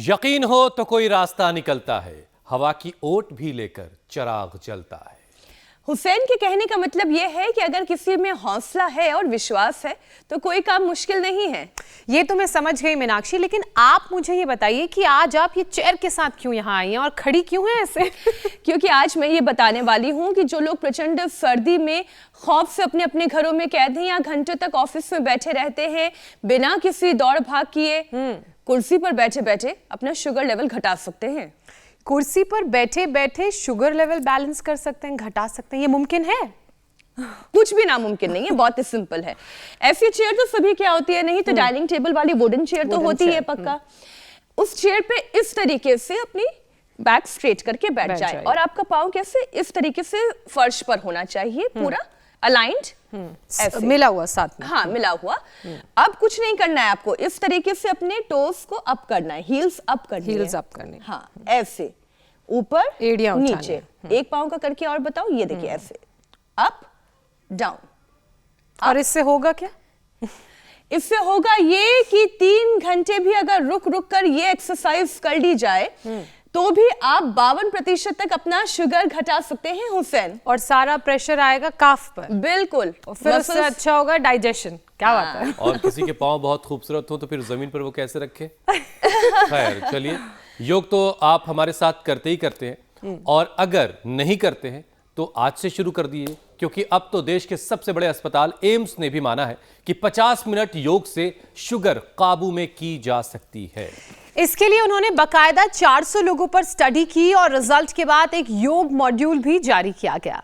यकीन हो तो कोई रास्ता निकलता है, हवा की ओट भी लेकर चिराग जलता है। हुसैन के कहने का मतलब यह है कि अगर किसी में हौसला है और विश्वास है तो कोई काम मुश्किल नहीं है। ये तो मैं समझ गई मीनाक्षी, लेकिन आप मुझे ये बताइए कि आज आप ये चेयर के साथ क्यों यहाँ आई हैं और खड़ी क्यों हैं ऐसे? क्योंकि आज मैं ये बताने वाली हूँ कि जो लोग प्रचंड सर्दी में खौफ से अपने अपने घरों में कैद हैं या घंटों तक ऑफिस में बैठे रहते हैं बिना किसी दौड़ भाग किए, कुर्सी पर बैठे बैठे अपना शुगर लेवल घटा सकते हैं। कुर्सी पर बैठे बैठे शुगर लेवल बैलेंस कर सकते हैं, घटा सकते हैं, ये मुमकिन है? कुछ भी नामुमकिन नहीं है, बहुत ही सिंपल है। ऐसी चेयर तो सभी क्या होती है, नहीं तो डाइनिंग टेबल वाली वुडन चेयर तो होती है पक्का। उस चेयर पे इस तरीके से अपनी बैक स्ट्रेट करके बैठ जाए और आपका पाँव कैसे इस तरीके से फर्श पर होना चाहिए, पूरा अलाइंड, मिला हुआ साथ में। हाँ, मिला हुआ। अब कुछ नहीं करना है आपको, इस तरीके से अपने टोस को अप करना है, हील्स अप करनी है। हील्स अप करनी। हाँ, ऐसे ऊपर एड़ियां नीचे। एक पाँव का करके और बताओ, ये देखिए ऐसे अप डाउन। और इससे होगा क्या? इससे होगा ये कि 3 घंटे भी अगर रुक रुक कर ये एक्सरसाइज कर ली जाए तो भी आप 52% तक अपना शुगर घटा सकते हैं हुसैन। और सारा प्रेशर आएगा काफ पर। बिल्कुल। और फिर उससे अच्छा होगा डाइजेशन। क्या बात है। और किसी के पाँव बहुत खूबसूरत हो तो फिर जमीन पर वो कैसे रखे? खैर चलिए, योग तो आप हमारे साथ करते ही करते हैं, और अगर नहीं करते हैं तो आज से शुरू कर दिए, क्योंकि अब तो देश के सबसे बड़े अस्पताल एम्स ने भी माना है कि 50 मिनट योग से शुगर काबू में की जा सकती है। इसके लिए उन्होंने बकायदा 400 लोगों पर स्टडी की और रिजल्ट के बाद एक योग मॉड्यूल भी जारी किया गया।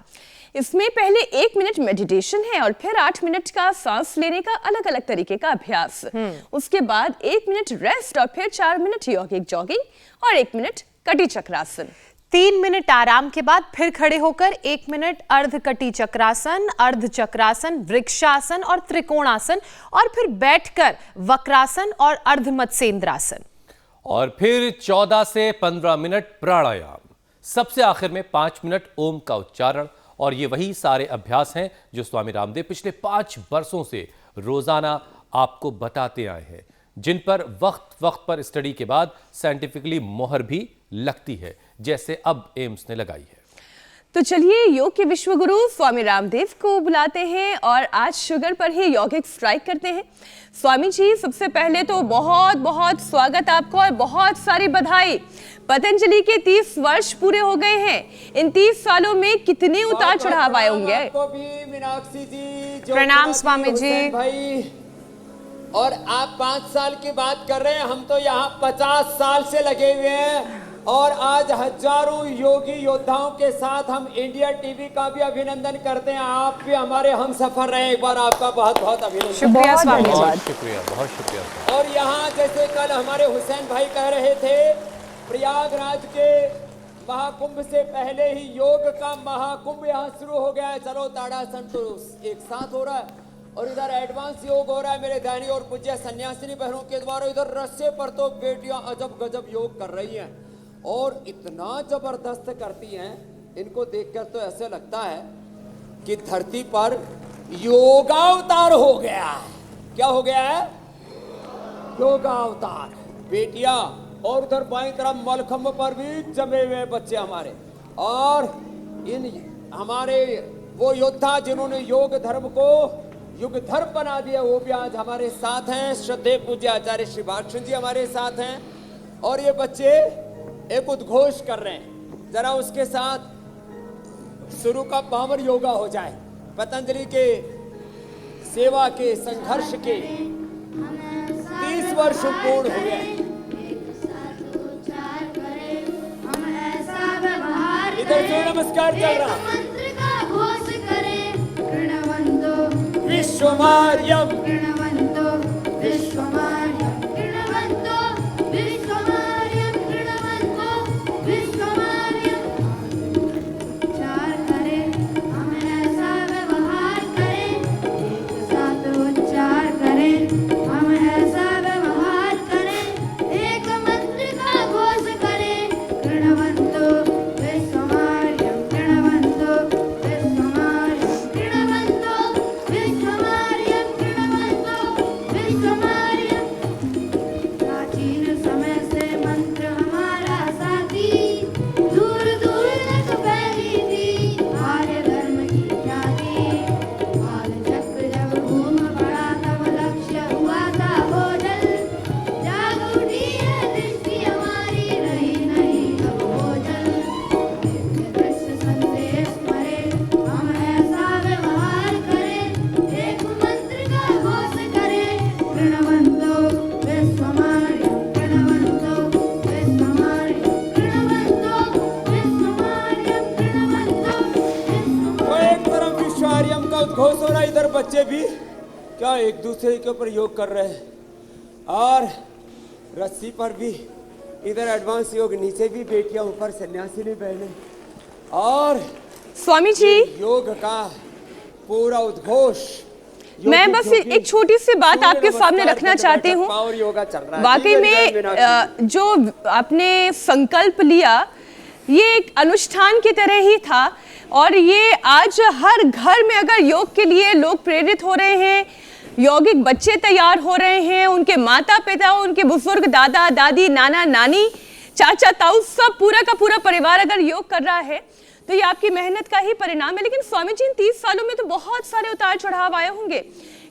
इसमें पहले 1 मिनट मेडिटेशन है और फिर 8 मिनट का सांस लेने का अलग अलग तरीके का अभ्यास। उसके बाद 1 मिनट रेस्ट और फिर 4 मिनट यौगिक जॉगिंग और 1 मिनट कटी चक्रासन। 3 मिनट आराम के बाद फिर खड़े होकर 1 मिनट अर्ध कटी चक्रासन, अर्ध चक्रासन, वृक्षासन और त्रिकोणासन, और फिर बैठकर वक्रासन और अर्ध मत्स्येंद्रासन। और फिर 14 से 15 मिनट प्राणायाम। सबसे आखिर में 5 मिनट ओम का उच्चारण। और ये वही सारे अभ्यास हैं जो स्वामी रामदेव पिछले 5 वर्षों से रोजाना आपको बताते आए हैं, जिन पर वक्त वक्त पर स्टडी के बाद साइंटिफिकली मोहर भी लगती है, जैसे अब एम्स ने लगाई है। तो चलिए योग के विश्व गुरु स्वामी रामदेव को बुलाते हैं और आज शुगर पर ही यौगिक स्ट्राइक करते हैं। स्वामी जी, सबसे पहले तो बहुत बहुत स्वागत आपको और बहुत सारी बधाई। पतंजलि के 30 वर्ष पूरे हो गए हैं। इन 30 सालों में कितने उतार चढ़ाव आए होंगे। आपको भी मीनाक्षी जी, प्रणाम स्वामी जी। भाई, और आप 5 साल की बात कर रहे हैं, हम तो यहाँ 50 साल से लगे हुए हैं। और आज हजारों योगी योद्धाओं के साथ हम इंडिया टीवी का भी अभिनंदन करते हैं। आप भी हमारे हम सफर रहे, एक बार आपका बहुत बहुत अभिनंदन। शुक्रिया स्वामी जी। बहुत शुक्रिया, बहुत शुक्रिया। और यहाँ जैसे कल हमारे हुसैन भाई कह रहे थे, प्रयागराज के महाकुंभ से पहले ही योग का महाकुंभ यहाँ शुरू हो गया है। चलो ताड़ासन तो एक साथ हो रहा है और इधर एडवांस योग हो रहा है मेरे दानी और पूज्य सन्यासिनी बहनों के द्वारा। इधर रस्से पर तो बेटियां अजब गजब योग कर रही हैं और इतना जबरदस्त करती हैं, इनको देखकर तो ऐसे लगता है कि धरती पर योगावतार हो गया है। क्या हो गया है? योगावतार बेटियां। और उधर बाईं तरफ मलखंभ पर भी जमे हुए बच्चे हमारे, और इन हमारे वो योद्धा जिन्होंने योग धर्म को युग धर्म बना दिया, वो भी आज हमारे साथ हैं। श्रद्धेय पूज्य आचार्य श्री भाषण जी हमारे साथ हैं। और ये बच्चे एक उद्घोष कर रहे हैं, जरा उसके साथ शुरू का पावर योगा हो जाए। पतंजलि के सेवा के संघर्ष के 30 वर्ष पूर्ण हो गए। इधर जो नमस्कार चल रहा। विश्वमार्यम अफसोस हो रहा है, इधर बच्चे भी क्या एक दूसरे के ऊपर योग कर रहे हैं और रस्सी पर भी इधर एडवांस योग, नीचे भी बेटियां, ऊपर सन्यासी ने बहने और स्वामी जी योग का पूरा उद्घोष। मैं बस एक छोटी सी बात आपके सामने रखना चाहती हूँ। पावर योगा चल रहा है वाकई में जो आपने संकल्प लिया ये एक अनुष्ठान की तरह ही था और ये आज हर घर में अगर योग के लिए लोग प्रेरित हो रहे हैं, यौगिक बच्चे तैयार हो रहे हैं, उनके माता पिता, उनके बुजुर्ग, दादा दादी, नाना नानी, चाचा ताऊ, सब पूरा का पूरा परिवार अगर योग कर रहा है तो ये आपकी मेहनत का ही परिणाम है। लेकिन स्वामी जी इन 30 सालों में तो बहुत सारे उतार चढ़ाव आए होंगे,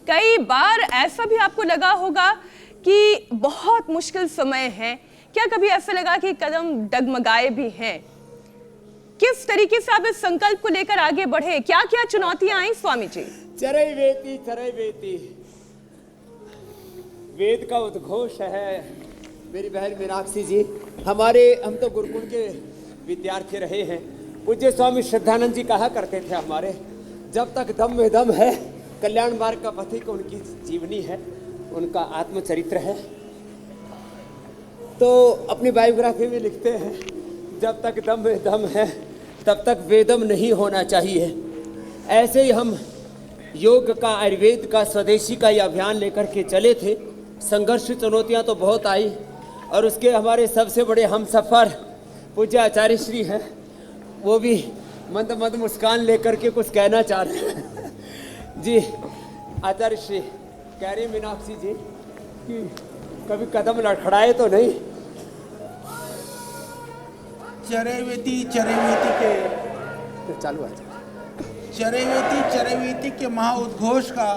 कई बार ऐसा भी आपको लगा होगा कि बहुत मुश्किल समय है, क्या कभी ऐसा लगा कि कदम डगमगाए भी हैं? किस तरीके से आप इस संकल्प को लेकर आगे बढ़े, क्या क्या चुनौतियां आई स्वामी जी? चरई वेती वेद का उद्घोष है मेरी बहन मीनाक्षी जी। हम तो गुरुकुल के विद्यार्थी रहे हैं। पूज्य स्वामी श्रद्धानंद जी कहा करते थे हमारे, जब तक दम में दम है कल्याण मार्ग का पथिक उनकी जीवनी है, उनका आत्मचरित्र है। तो अपनी बायोग्राफी में लिखते हैं, जब तक दम में दम है तब तक वेदम नहीं होना चाहिए। ऐसे ही हम योग का, आयुर्वेद का, स्वदेशी का यह अभियान लेकर के चले थे। संघर्ष चुनौतियां तो बहुत आई और उसके हमारे सबसे बड़े हमसफर पूज्य आचार्य श्री हैं, वो भी मंद मंद मुस्कान लेकर के कुछ कहना चाह रहे हैं। जी आचार्य श्री कह रही मीनाक्षी जी कि कभी कदम लड़खड़ाए तो नहीं। चरैवेति के महाउद्घोष का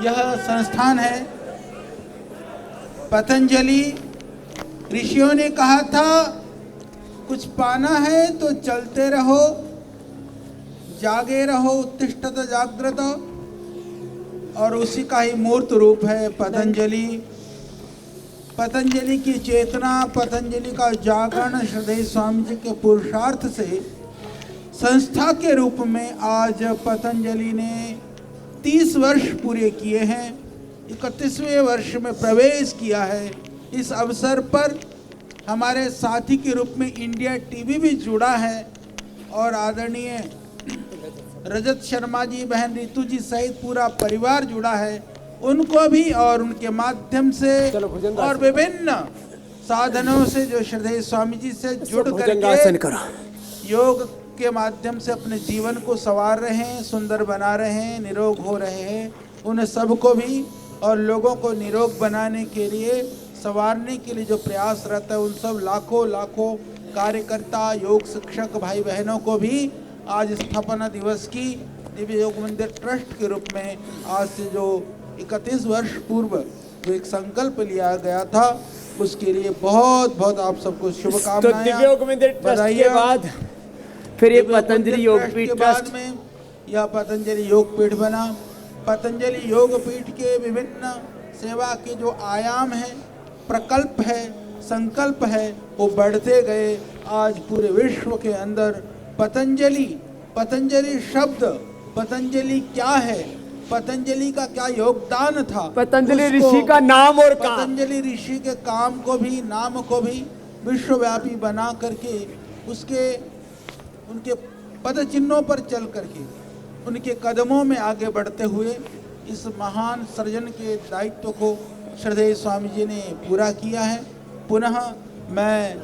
यह संस्थान है। पतंजलि ऋषियों ने कहा था कुछ पाना है तो चलते रहो, जागे रहो, उत्तिष्ठत जागृत, और उसी का ही मूर्त रूप है पतंजलि। पतंजलि की चेतना, पतंजलि का जागरण श्रद्धेय स्वामी जी के पुरुषार्थ से संस्था के रूप में आज पतंजलि ने 30 वर्ष पूरे किए हैं, 31वें वर्ष में प्रवेश किया है। इस अवसर पर हमारे साथी के रूप में इंडिया टीवी भी जुड़ा है और आदरणीय रजत शर्मा जी, बहन रितु जी सहित पूरा परिवार जुड़ा है। उनको भी और उनके माध्यम से और विभिन्न साधनों से जो श्रद्धेय स्वामी जी से जुड़ करके योग के माध्यम से अपने जीवन को संवार रहे हैं, सुंदर बना रहे हैं, निरोग हो रहे हैं, उन सबको भी और लोगों को निरोग बनाने के लिए, संवारने के लिए जो प्रयासरत है, उन सब लाखों लाखों कार्यकर्ता, योग शिक्षक भाई बहनों को भी आज स्थापना दिवस की दिव्य योग मंदिर ट्रस्ट के रूप में आज से जो 31 वर्ष पूर्व जो एक संकल्प लिया गया था, उसके लिए बहुत बहुत आप सबको शुभकामनाएं। तो दिव्य योग मंदिर ट्रस्ट के बाद फिर ये पतंजलि योग पीठ ट्रस्ट में यह पतंजलि योग पीठ बना। पतंजलि योग पीठ के विभिन्न सेवा के जो आयाम है, प्रकल्प है, संकल्प है, वो बढ़ते गए। आज पूरे विश्व के अंदर पतंजलि शब्द, पतंजलि क्या है, पतंजलि का क्या योगदान था, पतंजलि ऋषि का नाम और काम, पतंजलि ऋषि के काम को भी, नाम को भी विश्वव्यापी बना करके उनके पद चिन्हों पर चल करके उनके कदमों में आगे बढ़ते हुए इस महान सृजन के दायित्व को श्रद्धेय स्वामी जी ने पूरा किया है। पुनः मैं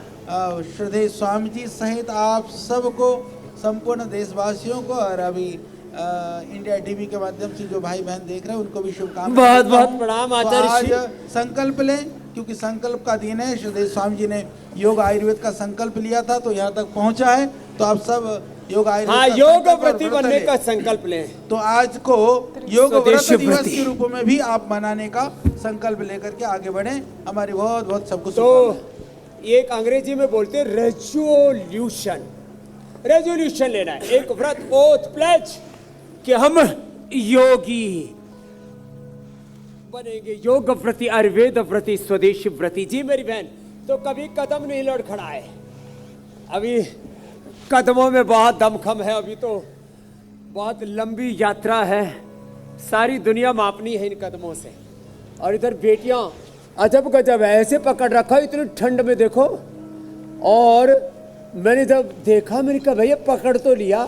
श्रद्धेय स्वामी जी सहित आप सबको, संपूर्ण देशवासियों को और अभी इंडिया टीवी के माध्यम से जो भाई बहन देख रहे हैं उनको भी शुभकामनाएं। बहुत बहुत प्रणाम आचार्य। आज संकल्प लें, क्योंकि संकल्प का दिन है। श्रद्धेय स्वामी जी ने योग आयुर्वेद का संकल्प लिया था तो यहाँ तक पहुँचा है, तो आप सब योग आयुर्वेद योग व्रती बनने का संकल्प लें। तो आज को योग व्रत दिवस के रूप में भी आप मनाने का संकल्प लेकर के आगे बढ़े। हमारी बहुत बहुत सबको तो एक अंग्रेजी में बोलते रेजोल्यूशन लेना है, एक व्रत, ओथ, प्लेज कि हम योगी बनेंगे, योग व्रती, आयुर्वेद व्रती, स्वदेशी व्रती। जी मेरी बहन, तो कभी कदम नहीं लड़खड़ाए। अभी कदमों में बहुत दमखम है, अभी तो बहुत लंबी यात्रा है, सारी दुनिया मापनी है इन कदमों से। और इधर बेटियां अजब गजब है, ऐसे पकड़ रखा इतनी ठंड में देखो। और मैंने जब देखा मैंने कहा भैया पकड़ तो लिया,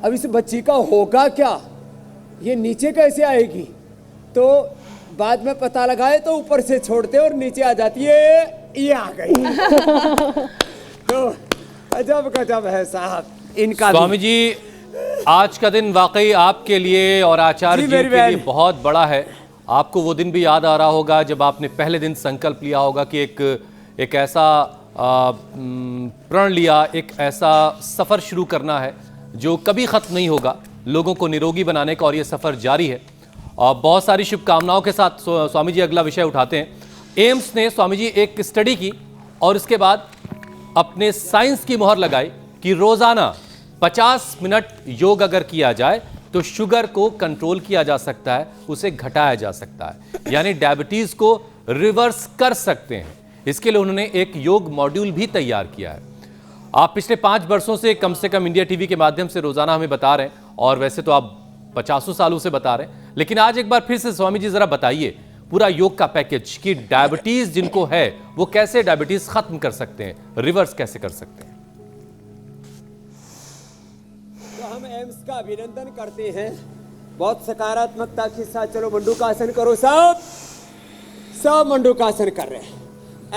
अब इस बच्ची का होगा क्या, ये नीचे कैसे आएगी। तो बाद में पता लगाए तो ऊपर से छोड़ते और नीचे आ जाती है, ये आ गई। तो अजब गजब है साहब इनका। स्वामी जी, आज का दिन वाकई आपके लिए और आचार्य जी के लिए बहुत बड़ा है। आपको वो दिन भी याद आ रहा होगा जब आपने पहले दिन संकल्प लिया होगा कि एक ऐसा प्रण लिया, एक ऐसा सफ़र शुरू करना है जो कभी ख़त्म नहीं होगा, लोगों को निरोगी बनाने का, और ये सफ़र जारी है। और बहुत सारी शुभकामनाओं के साथ स्वामी जी अगला विषय उठाते हैं। एम्स ने स्वामी जी एक स्टडी की और इसके बाद अपने साइंस की मोहर लगाई कि रोज़ाना 50 मिनट योग अगर किया जाए तो शुगर को कंट्रोल किया जा सकता है, उसे घटाया जा सकता है, यानी डायबिटीज़ को रिवर्स कर सकते हैं। इसके लिए उन्होंने एक योग मॉड्यूल भी तैयार किया है। आप पिछले 5 वर्षों से कम इंडिया टीवी के माध्यम से रोजाना हमें बता रहे हैं, और वैसे तो आप 50 सालों से बता रहे हैं, लेकिन आज एक बार फिर से स्वामी जी जरा बताइए पूरा योग का पैकेज कि डायबिटीज जिनको है वो कैसे डायबिटीज खत्म कर सकते हैं, रिवर्स कैसे कर सकते हैं। तो हम एम्स का अभिनंदन करते हैं, बहुत सकारात्मकता के साथ। चलो मंडूकासन करो, सब मंडूकासन कर रहे हैं।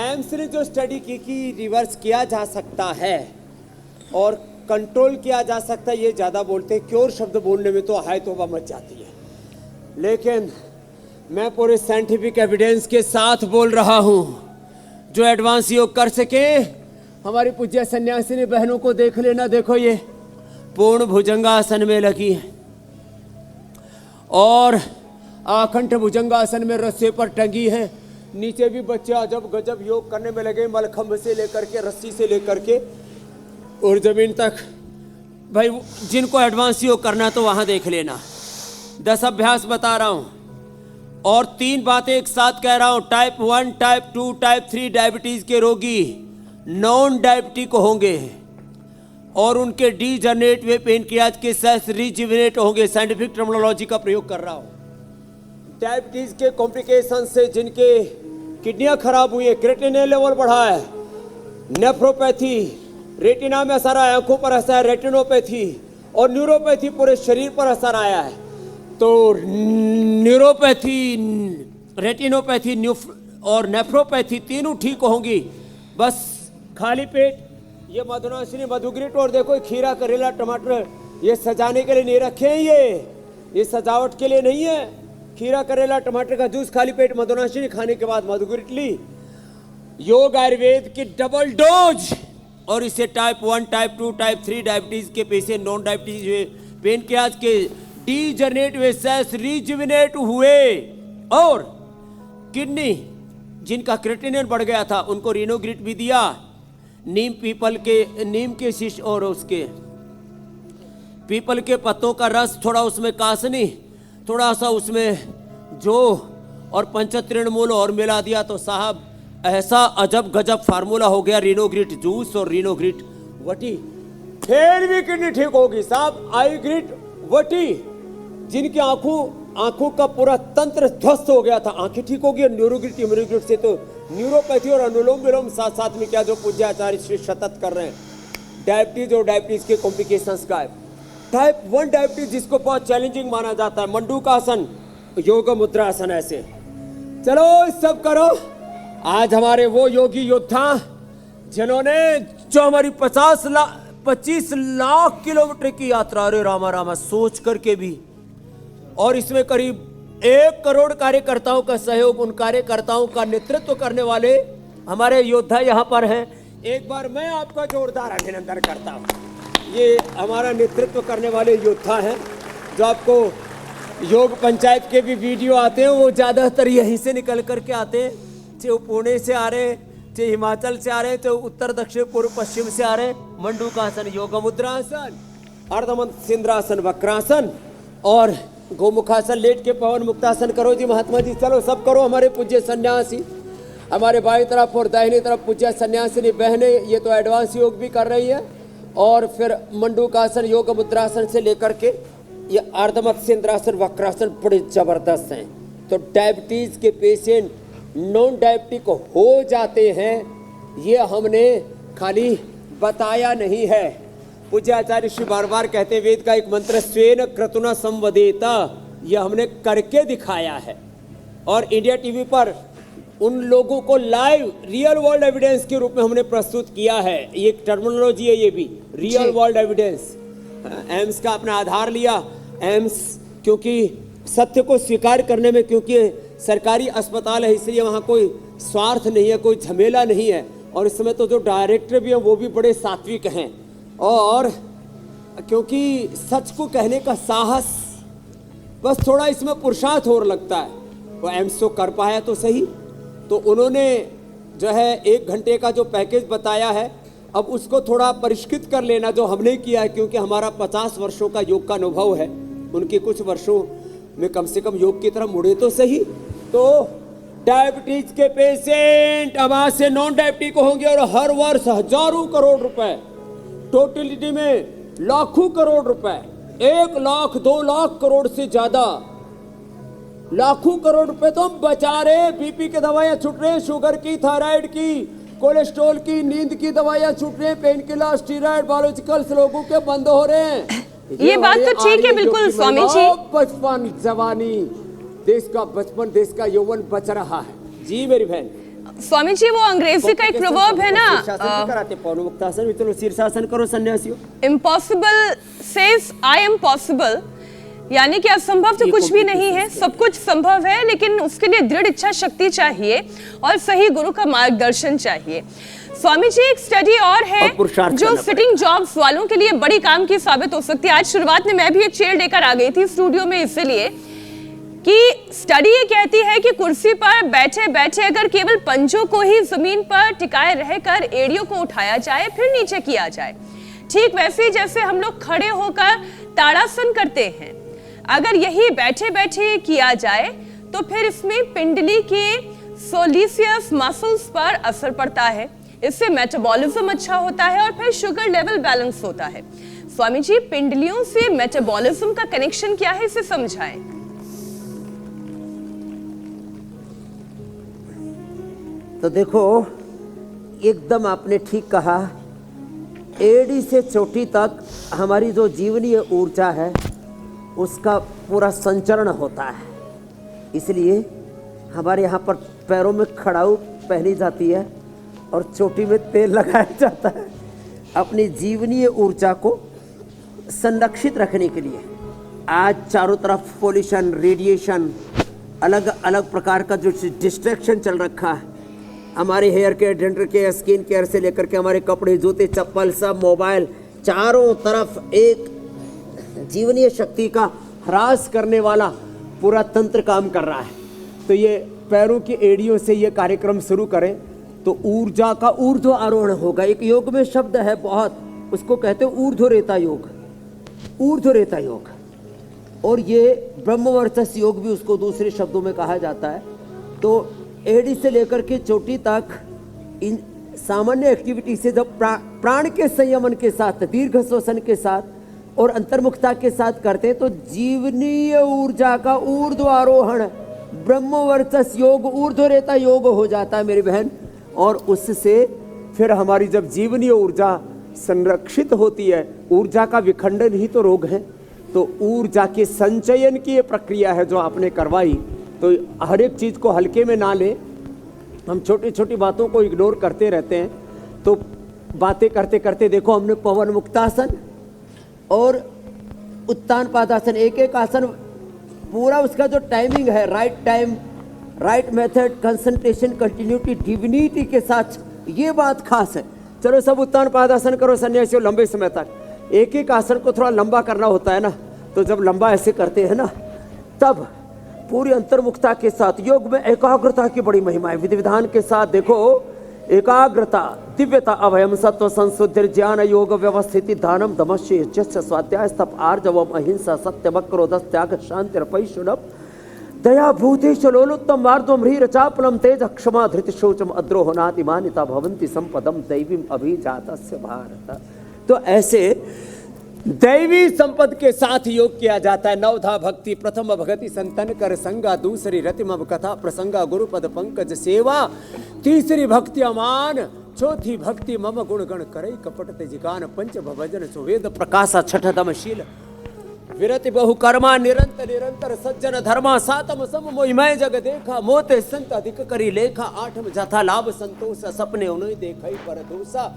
एम्स ने जो स्टडी की कि रिवर्स किया जा सकता है और कंट्रोल किया जा सकता है, ये ज़्यादा बोलते हैं, क्योर शब्द बोलने में तो हाय तौबा मच जाती है, लेकिन मैं पूरे साइंटिफिक एविडेंस के साथ बोल रहा हूँ। जो एडवांस योग कर सके, हमारी पूज्य सन्यासिनी बहनों को देख लेना, देखो ये पूर्ण भुजंगासन में लगी है और आखंड भुजंगासन में रस्से पर टंगी है। नीचे भी बच्चे अजब गजब योग करने में लगे, मलखंभ से लेकर के, रस्सी से लेकर के और जमीन तक। भाई जिनको एडवांस योग करना तो वहाँ देख लेना। 10 अभ्यास बता रहा हूँ और 3 बातें एक साथ कह रहा हूँ। टाइप 1, टाइप 2, टाइप 3 डायबिटीज़ के रोगी नॉन डायबिटिक होंगे और उनके डीजनरेट वे पेनक्रियाज के सेल्स रिजुविनेट होंगे। साइंटिफिक टर्मिनोलॉजी का प्रयोग कर रहा हूँ। डायबिटीज के कॉम्प्लिकेशन से जिनके किडनियां खराब हुई है, क्रेटिनिन लेवल बढ़ा है, नेफ्रोपैथी, रेटिना में असर आया, आंखों पर असर, रेटिनोपैथी और न्यूरोपैथी पूरे शरीर पर असर आया है। तो न्यूरोपैथी, रेटिनोपैथी और नेफ्रोपैथी तीनों ठीक होंगी। बस खाली पेट ये मधुनाशिनी, मधुग्रिट और देखो खीरा, करेला, टमाटर ये सजाने के लिए नहीं रखे हैं, ये सजावट के लिए नहीं है। खीरा, करेला, टमाटर का जूस खाली पेट, मधुनाशिनी खाने के बाद मधुग्रिट ली। योग आयुर्वेद की डबल डोज और इसे टाइप 1, टाइप 2, टाइप 3 डायबिटीज के पेशेंट, नॉन डायबिटीज पेनक्रियाज के डीजनरेट वे सेल्स रिजुविनेट हुए और किडनी जिनका क्रेटिनिन बढ़ गया था उनको रिनोग्रिट भी दिया। नीम के शीश और उसके पीपल के पत्तों का रस, थोड़ा उसमें कासनी, थोड़ा सा उसमें जो और पंचतृणमूल और मिला दिया तो साहब ऐसा अजब गजब फार्मूला हो गया। रिनोग्रिट जूस और रिनोग्रिट वटी, फिर भी किडनी ठीक होगी साहब। आई ग्रिट वटी, जिनकी आंखों का पूरा तंत्र ध्वस्त हो गया था, आंखें ठीक हो गई। न्यूरोग्रिट, इम्यूनोग्रिट से तो न्यूरोपैथी और अनुलोम विलोम साथ साथ में क्या जो पूज्य आचार्य श्री सतत कर रहे हैं। डायबिटीज और डायबिटीज के कॉम्प्लिकेशंस का टाइप 1 डायबिटीज जिसको बहुत चैलेंजिंग माना जाता है, मंडूकासन, योग मुद्रासन, ऐसे चलो सब करो। आज हमारे वो योगी योद्धा जिन्होंने जो हमारी 25 लाख किलोमीटर की यात्रा, अरे रामा रामा, सोच करके भी, और इसमें करीब 1 करोड़ कार्यकर्ताओं का सहयोग, उन कार्यकर्ताओं का नेतृत्व करने वाले हमारे योद्धा यहाँ पर हैं। एक बार मैं आपका जोरदार अभिनंदन करता हूँ। ये हमारा नेतृत्व करने वाले योद्धा हैं जो आपको योग पंचायत के भी वीडियो आते हैं, वो ज़्यादातर यहीं से निकल करके आते हैं, चाहे वो पुणे से आ रहे हैं, चाहे हिमाचल से आ रहे हैं, चाहे उत्तर दक्षिण पूर्व पश्चिम से आ रहे हैं। मंडूकासन, योग मुद्रासन, अर्धमंसिंद्रासन, वक्रासन और गोमुखासन, लेट के पवन मुक्तासन करो जी महात्मा जी। चलो सब करो। हमारे पूज्य सन्यासी, हमारे बाई तरफ और दाहिनी तरफ पूज्य सन्यासिनी बहनें, ये तो एडवांस योग भी कर रही है और फिर मंडूकासन, योग मुद्रासन से लेकर के ये अर्धमत्स्य इंद्रासन वक्रासन बड़े जबरदस्त हैं। तो डायबिटीज के पेशेंट नॉन डायबिटिक हो जाते हैं, ये हमने खाली बताया नहीं है। पूज्य आचार्य श्री बार बार कहते हैं वेद का एक मंत्र स्वेन क्रतुना संवदेता, यह हमने करके दिखाया है और इंडिया टीवी पर उन लोगों को लाइव रियल वर्ल्ड एविडेंस के रूप में हमने प्रस्तुत किया है। ये एक टर्मिनोलॉजी है, ये भी रियल वर्ल्ड एविडेंस। एम्स का अपना आधार लिया, एम्स क्योंकि सत्य को स्वीकार करने में, क्योंकि सरकारी अस्पताल है इसलिए वहाँ कोई स्वार्थ नहीं है, कोई झमेला नहीं है। और इस समय तो जो डायरेक्टर भी हैं वो भी बड़े सात्विक हैं, और क्योंकि सच को कहने का साहस, बस थोड़ा इसमें पुरुषार्थ और लगता है। वो एम्स तो कर पाया तो सही, तो उन्होंने जो है 1 घंटे का जो पैकेज बताया है, अब उसको थोड़ा परिष्कृत कर लेना जो हमने किया है, क्योंकि हमारा 50 वर्षों का योग का अनुभव है, उनके कुछ वर्षों में कम से कम योग की तरफ मुड़े तो सही। तो डायबिटीज के पेशेंट अब आज से नॉन डायबिटिक होंगे और हर वर्ष हजारों करोड़ रुपए, टोटलिटी में लाखों करोड़ रुपए, 1 लाख 2 लाख करोड़ से ज्यादा लाखों करोड़ रुपए तो हम बचा रहे। बीपी की दवाइयां छूट रहे, शुगर की, थायराइड की, कोलेस्ट्रॉल की, नींद की दवाइयां छूट रहे, पेन किलर, स्टीरॉयड, बायोलॉजिकल्स लोगों के बंद हो रहे हैं। ये बात तो ठीक है बिल्कुल स्वामी जी। बचपन, जवानी, देश का बचपन, देश का यौवन बच रहा है। जी मेरी बहन। स्वामी जी वो अंग्रेजी का एक प्रवर्ब है ना, कराते पौन मुक्तासन, चलो शीर्षासन करो सन्यासियों। Impossible says I am possible, यानी कि असंभव तो कुछ भी नहीं है, सब कुछ संभव है, लेकिन उसके लिए दृढ़ इच्छा शक्ति चाहिए और सही गुरु का मार्गदर्शन चाहिए। स्वामी जी एक स्टडी और है जो सिटिंग जॉब्स वालों के लिए बड़ी काम की साबित हो सकती है। आज शुरुआत में मैं भी एक चेयर लेकर आ गई थी स्टूडियो में, इसलिए कि स्टडी ये कहती है कि कुर्सी पर बैठे बैठे अगर केवल पंजों को ही जमीन पर टिकाए रहकर एड़ियों को उठाया जाए फिर नीचे किया जाए, ठीक वैसे ही जैसे हम लोग खड़े होकर ताड़ासन करते हैं, अगर यही बैठे बैठे किया जाए तो फिर इसमें पिंडली के सोलिसियस मसल्स पर असर पड़ता है, इससे मेटाबॉलिज्म अच्छा होता है और फिर शुगर लेवल बैलेंस होता है। स्वामी जी पिंडलियों से मेटाबॉलिज्म का कनेक्शन क्या है, इसे समझाएं। तो देखो एकदम आपने ठीक कहा, एड़ी से चोटी तक हमारी जो जीवनीय ऊर्जा है उसका पूरा संचरण होता है, इसलिए हमारे यहाँ पर पैरों में खड़ाऊ पहनी जाती है और चोटी में तेल लगाया जाता है अपनी जीवनीय ऊर्जा को संरक्षित रखने के लिए। आज चारों तरफ पोल्यूशन, रेडिएशन, अलग अलग प्रकार का जो डिस्ट्रैक्शन चल रखा है, हमारे hair care, dental care, skin care से लेकर के हमारे कपड़े, जूते, चप्पल, सब मोबाइल, चारों तरफ एक जीवनीय शक्ति का ह्रास करने वाला पूरा तंत्र काम कर रहा है। तो ये पैरों की एड़ियों से ये कार्यक्रम शुरू करें तो ऊर्जा का ऊर्ध्व आरोहण होगा। एक योग में शब्द है बहुत, उसको कहते हैं ऊर्ध्वरेता योग, ऊर्ध्वरेता योग, और ये ब्रह्मवर्चस्व योग भी उसको दूसरे शब्दों में कहा जाता है। तो एड़ी से लेकर के चोटी तक इन सामान्य एक्टिविटी से जब प्राण के संयमन के साथ, दीर्घ श्वसन के साथ और अंतर्मुखता के साथ करते हैं तो जीवनीय ऊर्जा का ऊर्ध्व आरोहण ब्रह्मवर्चस्व योग, ऊर्ध्वरेता योग हो जाता है मेरी बहन। और उससे फिर हमारी जब जीवनीय ऊर्जा संरक्षित होती है, ऊर्जा का विखंडन ही तो रोग है, तो ऊर्जा के संचयन की ये प्रक्रिया है जो आपने करवाई। तो हर एक चीज़ को हल्के में ना लें, हम छोटी छोटी बातों को इग्नोर करते रहते हैं। तो बातें करते करते देखो हमने पवन मुक्तासन और उत्तान पादासन, एक एक आसन पूरा उसका जो टाइमिंग है, right time, right method, concentration, continuity, divinity के साथ, ये बात खास है। चलो सब उत्तान पादासन करो सन्यासियों लंबे समय तक। एक एक आसन को थोड़ा लंबा करना होता है ना, तो जब लंबा ऐसे करते हैं ना तब पूरी अंतर्मुखता के साथ, योग में एकाग्रता की बड़ी महिमा है। विधि विधान के साथ देखो, एकाग्रता, दिव्यता, अभयम, सत्व, संशुद्धि, ज्ञान, योग, व्यवस्थिति, दानम, दमस्य, यज्ञ, स्वाध्याय, तप, आर्जवम, अहिंसा, सत्यम, क्रोध, त्याग, शांति, पैशुनम, दया, भूतेश, लोलुत्तम, मार्दवम, ह्रीर, चापलम, तेज, क्षमा, धृति, शौचम, अद्रोह, नाति, मानिता, भवन्ति संपदम, दैवीम, अभिजातस्य भारत। तो ऐसे दैवी संपद के साथ योग किया जाता है। नवधा भक्ति, प्रथम भगति संतन कर संगा, दूसरी रतिमव कथा प्रसंगा, गुरुपद पंकज सेवा, तीसरी भक्ति अमान, चौथी भक्ति मम गुण गण करई कपट तेजिकान, पंच भजन सुवेद प्रकाशा, छठदम शील विरति बहु कर्मा, निरंतर निरंतर सज्जन धर्मा, सातम सम मोहिमय जग देखा, मोते संत अधिक करी लेखा, आठम जथा लाभ संतोष, सपने उन्हें देखई पर दोषा,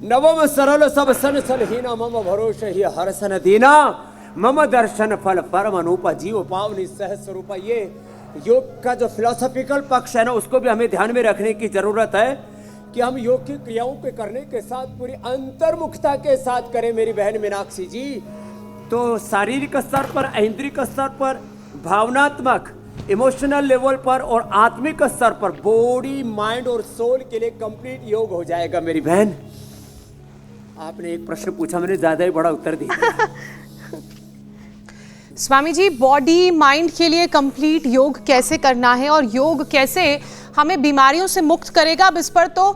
नवम सरल सब सन सलहीना, मम भरोस ही हरसन दीना, मम दर्शन फल परम अनुपा, जीव पावनी सहस रूपा। ये योग का जो फिलोसॉफिकल पक्ष है ना, उसको भी हमें ध्यान में रखने की जरूरत है कि हम योग की क्रियाओं के करने के साथ पूरी अंतर्मुखता के साथ करें। मेरी बहन मीनाक्षी जी, तो शारीरिक स्तर पर, ऐन्द्रिक स्तर पर, भावनात्मक इमोशनल लेवल पर और आत्मिक स्तर पर बॉडी माइंड और सोल के लिए कंप्लीट योग हो जाएगा। मेरी बहन, आपने एक प्रश्न पूछा, मैंने ज्यादा ही बड़ा उत्तर दिया। स्वामी जी, बॉडी माइंड के लिए कंप्लीट योग कैसे करना है और योग कैसे हमें बीमारियों से मुक्त करेगा, अब इस पर तो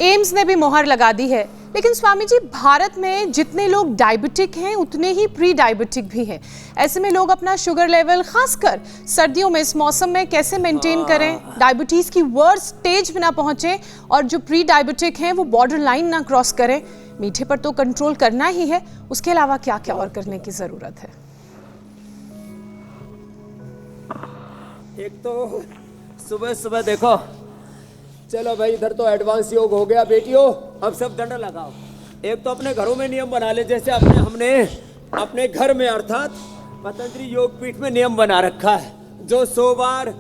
एम्स ने भी मोहर लगा दी है। लेकिन स्वामी जी, भारत में जितने लोग डायबिटिक हैं उतने ही प्री डायबिटिक भी हैं। ऐसे में लोग अपना शुगर लेवल खासकर सर्दियों में इस मौसम में कैसे मेंटेन करें, डायबिटीज़ की वर्स्ट स्टेज में ना पहुंचे और जो प्री डायबिटिक हैं वो बॉर्डर लाइन ना क्रॉस करें। मीठे पर तो कंट्रोल करना ही है, उसके अलावा क्या क्या और करने की ज़रूरत है? एक तो सुबह सुबह देखो, चलो भाई इधर तो एडवांस योग हो गया बेटियों, अब सब दंड लगाओ। एक तो अपने घरों में नियम बना ले, जैसे हमने अपने घर में अर्थात पतंजलि योग पीठ में नियम बना रखा है, जो 100 बार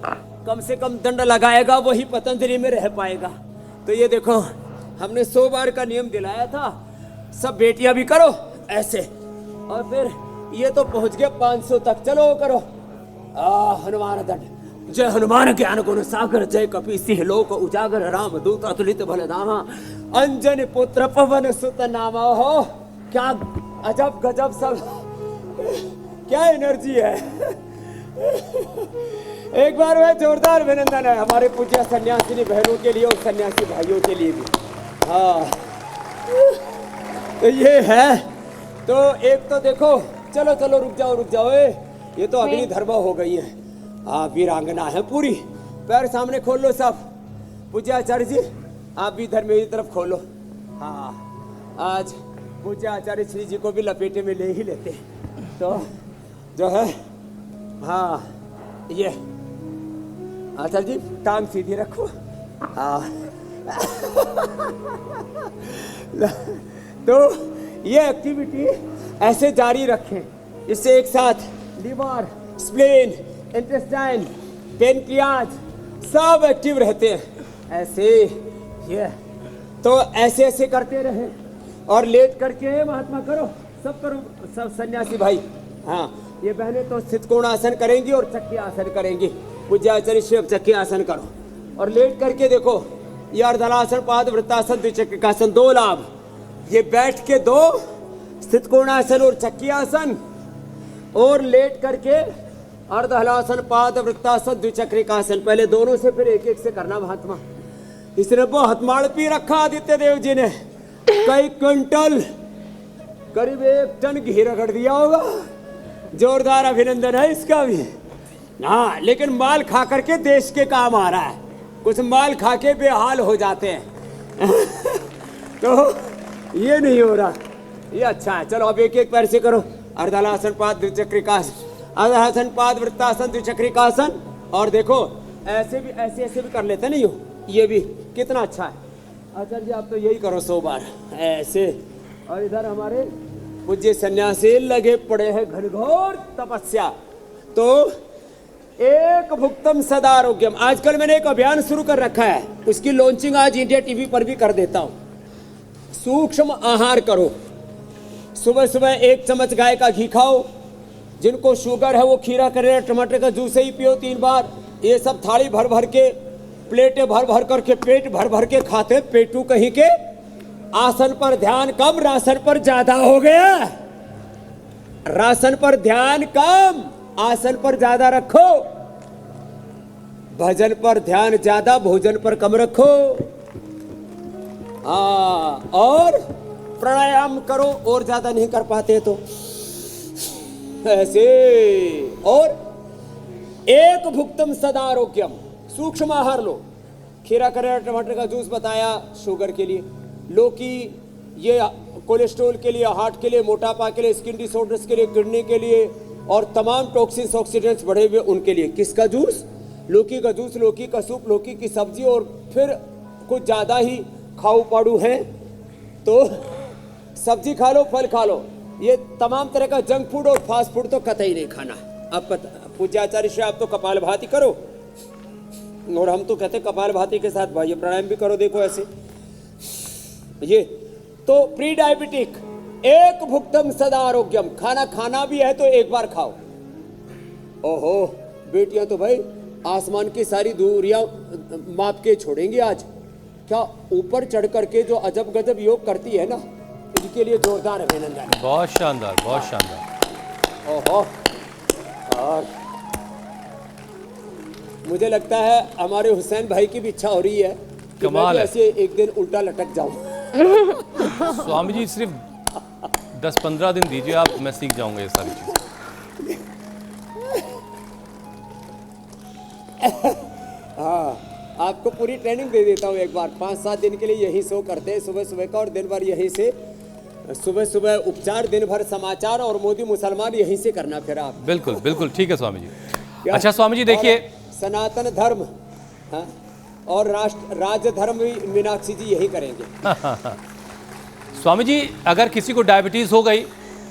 कम से कम दंड लगाएगा वही पतंजलि में रह पाएगा। तो ये देखो, हमने 100 बार का नियम दिलाया था, सब बेटियां भी करो ऐसे, और फिर ये तो पहुंच गया 500 तक। चलो करो हनुमान दंड। जय हनुमान ज्ञान गुण सागर, जय कपि सिंह लोक उजागर, राम दूत अतुलित बलधामा, अंजन पुत्र पवन सुत नामा। हो क्या अजब गजब सब, क्या एनर्जी है। एक बार वह जोरदार अभिनंदन है हमारे पूज्य सन्यासिनी बहनों के लिए और सन्यासी भाइयों के लिए भी। हाँ, तो ये है। तो एक तो देखो, चलो चलो रुक जाओ, ये तो अग्नि धर्म हो गई है। वीरांगना है पूरी। पैर सामने खोल लो सब। पूज्य आचार्य जी, आप भी इधर मेरी तरफ खोलो। हाँ, आज पूज्य आचार्य श्री जी को भी लपेटे में ले ही लेते हैं। तो जो है, हाँ, ये आचार्य जी टांग सीधी रखो। हाँ तो ये एक्टिविटी ऐसे जारी रखें, इससे एक साथ लिवर, स्प्लेन, इंटेस्टाइन, पेनक्रियाज सब एक्टिव रहते हैं। ऐसे ये तो ऐसे करते रहे और लेट करके महात्मा करो, सब करो, सब सन्यासी भाई। हाँ, ये बहनें तो स्थित कोण आसन करेंगी और चक्की आसन करेंगी। पूज्य आचार्य शिव चक्की आसन करो और लेट करके देखो, ये अर्धलासन, पाद वृत्तासन, द्विचक्रिकासन, 2 लाभ। ये बैठ के 2 स्थित कोणासन और चक्की आसन, और लेट करके अर्धहलासन, पाद वृत्तासन, द्विचक्रिकासन। पहले दोनों से फिर एक एक से करना महात्मा। इसने बहुत माल पी रखा आदित्य देव जी ने, कई क्विंटल, करीब 1 टन घी रगड़ दिया होगा। जोरदार अभिनंदन है इसका भी। हाँ, लेकिन माल खा करके देश के काम आ रहा है, कुछ माल खा के बेहाल हो जाते हैं। तो ये नहीं हो रहा, ये अच्छा है। चलो अब एक एक पैर से करो। अर्धहलासन, पाद, द्विचक्रिकासन, अर्धहलासन, पाद, वृत्तासन, द्विचक्रिकासन। और देखो ऐसे भी कर लेते नहीं हो, ये भी कितना अच्छा है। आचार्य जी आप तो यही करो 100 बार ऐसे। और इधर हमारे पूज्य सन्यासी लगे पड़े हैं घनघोर तपस्या। तो एक भुक्तम सदा आरोग्यम, आजकल मैंने एक अभियान शुरू कर रखा है, उसकी लॉन्चिंग आज इंडिया टीवी पर भी कर देता हूँ। सूक्ष्म आहार करो, सुबह सुबह 1 चम्मच गाय का घी खाओ। जिनको शुगर है वो खीरा, करेला, टमाटर का जूस ही पियो 3 बार। ये सब थाली भर भर के, प्लेटें भर भर करके, पेट भर भर के खाते पेटू कहीं के। आसन पर ध्यान कम, राशन पर ज्यादा हो गया। राशन पर ध्यान कम, आसन पर ज्यादा रखो। भजन पर ध्यान ज्यादा, भोजन पर कम रखो। और प्राणायाम करो, और ज्यादा नहीं कर पाते तो ऐसे। और एक भुक्तम सदा आरोग्यम, सूक्ष्म आहार लो। खीरा करेला टमाटर का जूस बताया शुगर के लिए, लौकी ये कोलेस्ट्रॉल के लिए, हार्ट के लिए, मोटापा के लिए, स्किन डिसऑर्डर्स के लिए, किडनी के लिए, और तमाम टॉक्सिन्स ऑक्सीडेंट्स बढ़े हुए उनके लिए। किसका जूस? लौकी का जूस, लौकी का सूप, लौकी की सब्जी। और फिर कुछ ज़्यादा ही खाऊ पाड़ू हैं तो सब्जी खा लो, फल खा लो। ये तमाम तरह का जंक फूड और फास्ट फूड तो कतई नहीं खाना। अब पूज्याचार्य श्री आप तो कपाल भाती करो, और हम तो कहते कपाल भाती के साथ भाई प्राणायाम भी करो। देखो ऐसे ये तो प्री डायबिटिक, एक भुक्तम सदा आरोग्यम। खाना खाना भी है तो एक बार खाओ। ओहो बेटियां तो भाई आसमान की सारी दूरियां माप के छोड़ेंगी आज। क्या ऊपर चढ़ करके जो अजब गजब योग करती है ना, इनके लिए जोरदार अभिनंदन। बहुत शानदार, बहुत शानदार। ओहो, और मुझे लगता है हमारे हुसैन भाई की भी इच्छा हो रही है कि मैं भी ऐसे एक दिन उल्टा लटक जाऊं। स्वामी जी सिर्फ 10-15 दिन दीजिए आप, मैं सीख जाऊंगा ये सारी चीजें। हाँ, आपको पूरी ट्रेनिंग दे देता हूँ एक बार। 5-7 दिन के लिए यहीं शो करते हैं सुबह सुबह का, और दिन भर यहीं से सुबह सुबह उपचार, दिन भर समाचार, और मोदी मुसलमान यहीं से करना फिर आप। बिल्कुल बिल्कुल ठीक है स्वामी जी। अच्छा स्वामी जी देखिए, सनातन धर्म, हाँ, और राज्य धर्म भी मीनाक्षी जी यही करेंगे। स्वामी जी अगर किसी को डायबिटीज़ हो गई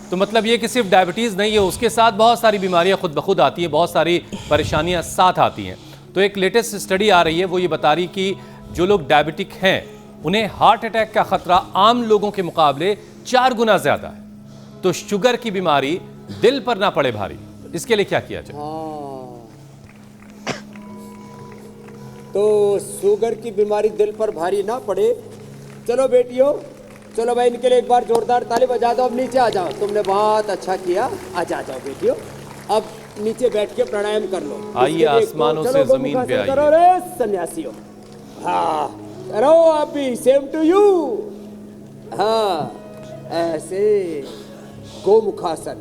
तो मतलब ये कि सिर्फ डायबिटीज़ नहीं है, उसके साथ बहुत सारी बीमारियां खुद ब खुद आती हैं, बहुत सारी परेशानियां साथ आती हैं। तो एक लेटेस्ट स्टडी आ रही है, वो ये बता रही कि जो लोग डायबिटिक हैं उन्हें हार्ट अटैक का खतरा आम लोगों के मुकाबले 4 गुना ज़्यादा है। तो शुगर की बीमारी दिल पर ना पड़े भारी, इसके लिए क्या किया जाए? तो शुगर की बीमारी दिल पर भारी ना पड़े। चलो बेटियों, चलो भाई इनके लिए एक बार जोरदार ताली बजा दो। अब नीचे आ जाओ, तुमने बहुत अच्छा किया। आ जाओ बेटियों, अब नीचे बैठ के प्राणायाम कर लो। आइए आसमानों से जमीन पे आइए। करो रे सन्यासियों, हाँ करो आप भी, सेम टू यू। हाँ ऐसे गोमुखासन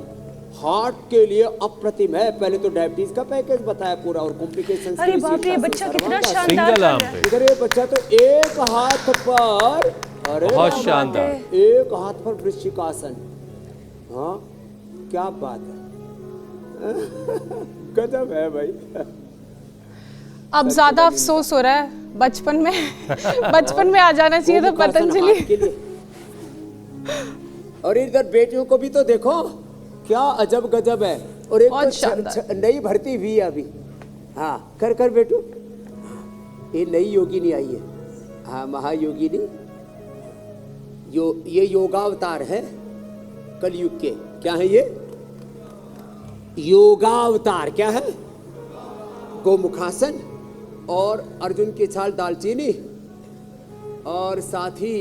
हार्ट के लिए अप्रतिम है। पहले तो डायबिटीज का पैकेज बताया पूरा, और कॉम्प्लिकेशंस। अरे बाप रे, बच्चा कितना शानदार सिंगल कर आर्म रहा है। पे इधर ये बच्चा तो एक हाथ पर, अरे बहुत शानदार, एक हाथ पर वृश्चिकासन। हाँ क्या बात है, गजब है भाई। अब ज्यादा अफसोस हो रहा है बचपन में आ जाना चाहिए था पतंजलि। के लिए। और इधर बेटियों को भी तो देखो क्या अजब गजब है। और एक तो नई भर्ती हुई है अभी। हाँ कर बेटू, ये नई योगिनी आई है। हाँ महायोगिनी, ये योगावतार है कलयुग के। क्या है ये योगावतार? क्या है? गोमुखासन, और अर्जुन की छाल दालचीनी, और साथ ही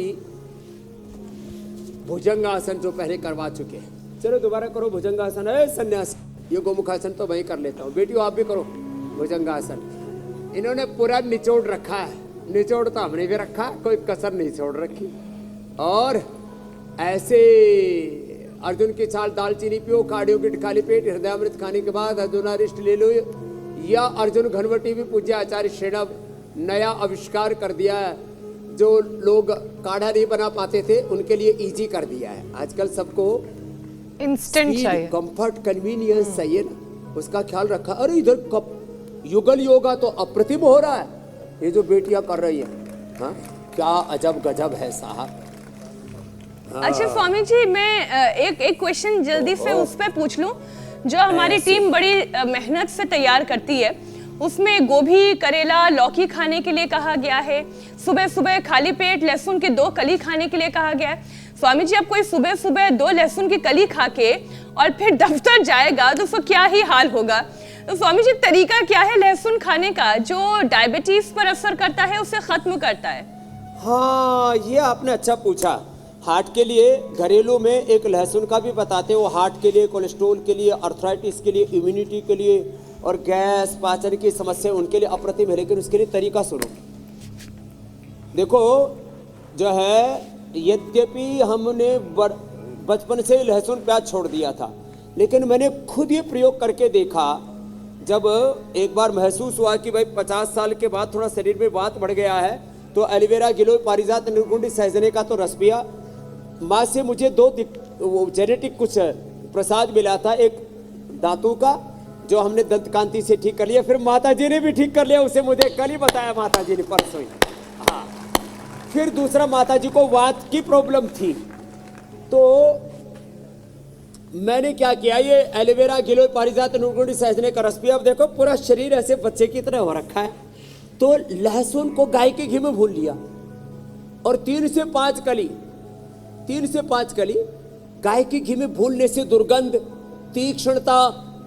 भुजंगासन जो पहले करवा चुके हैं। चलो दोबारा करो भुजंगासन। है सन्यासी, ये गोमुखासन तो वही कर लेता हूँ। बेटियों आप भी करो भुजंगासन। इन्होंने पूरा निचोड़ रखा है, निचोड़ तो हमने भी रखा, कोई कसर नहीं छोड़ रखी। और ऐसे अर्जुन की छाल दालचीनी पियो, कार्डियो किट खाली पेट, हृदयामृत खाने के बाद अर्जुनारिष्ट ले लो, या अर्जुन घनवटी भी पूज्य आचार्य श्रेणव नया आविष्कार कर दिया है। जो लोग काढ़ा नहीं बना पाते थे उनके लिए इजी कर दिया है। आजकल सबको इंस्टेंट चाहिए, कंफर्ट, कन्वीनियंस चाहिए ना, उसका ख्याल रखा। अरे इधर कब युगल योगा तो अप्रतिम हो रहा है, ये जो बेटियां कर रही हैं। हाँ क्या अजब गजब है साहब। अच्छा स्वामी जी, मैं एक क्वेश्चन जल्दी से उस पे पूछ लूं। जो हमारी टीम बड़ी मेहनत से तैयार करती है, उसमें गोभी, करेला, लौकी खाने के लिए कहा गया है। सुबह सुबह खाली पेट लहसुन की 2 कली खाने के लिए कहा गया है। स्वामी जी, अब कोई सुबह सुबह 2 लहसुन की कली खा के और फिर दफ्तर जाएगा तो उसको क्या ही हाल होगा। तो स्वामी जी तरीका क्या है लहसुन खाने का जो डायबिटीज पर असर करता है, उसे खत्म करता है? हाँ ये आपने अच्छा पूछा। हार्ट के लिए घरेलू में एक लहसुन का भी बताते हैं। वो हार्ट के लिए, कोलेस्ट्रॉल के लिए, अर्थराइटिस के लिए, इम्यूनिटी के लिए, और गैस पाचन की समस्या उनके लिए अप्रतिम है। लेकिन उसके लिए तरीका सुनो। देखो जो है, यद्यपि हमने बचपन से लहसुन प्याज छोड़ दिया था, लेकिन मैंने खुद ये प्रयोग करके देखा। जब एक बार महसूस हुआ कि भाई 50 साल के बाद थोड़ा शरीर में बात बढ़ गया है, तो एलोवेरा, गिलोय, पारिजात, निर्गुंडी, सहजने का तो रस पिया। माँ से मुझे दो जेनेटिक कुछ प्रसाद मिला था, एक दांतों का जो हमने दंत कांति से ठीक कर लिया, फिर माता जी ने भी ठीक कर लिया, उसे मुझे कल ही बताया माता जी ने, परसों ही। हाँ, फिर दूसरा माता जी को वात की प्रॉब्लम थी, तो मैंने क्या किया, ये एलोवेरा, गिलोय, पारिजात, निर्गुंडी, सहजने का रस पिया। अब देखो पूरा शरीर ऐसे बच्चे की तरह हो रखा है। तो लहसुन को गाय के घी में भून लिया और 3 से 5 कली गाय के घी में भूनने से दुर्गंध, तीक्ष्णता,